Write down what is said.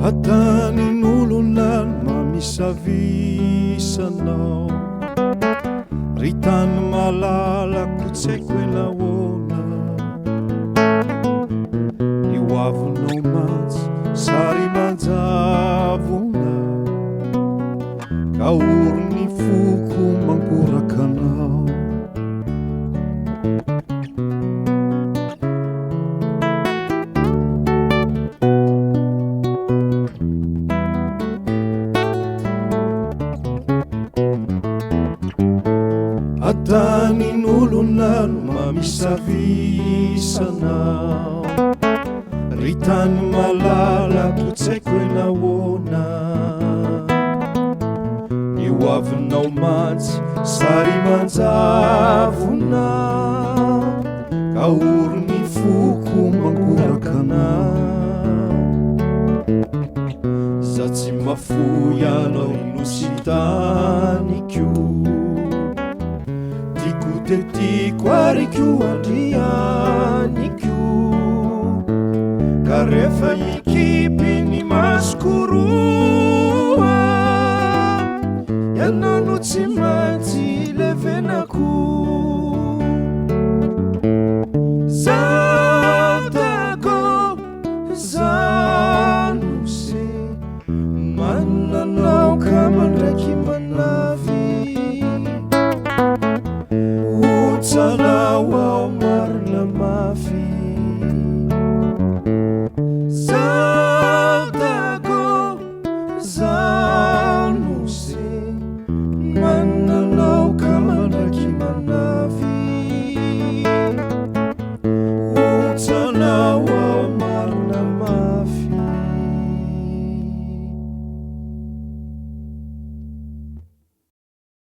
Hatanin'olonany mamisavisanao ry tany malalako tsy haiko elahoana ny hoavinao matsy sary manjavona ka orony foko mangoraka anao Hatanin'olonany mamisavisanao ry tany malalako tsy haiko elahoana ny hoavinao matsy sary manjavona ka orony foko mangoraka anao za tsy mafoy anao no sy taniko Tiko ariko andrianiko ka rehefa ikipy ny masoko roa ianao no tsy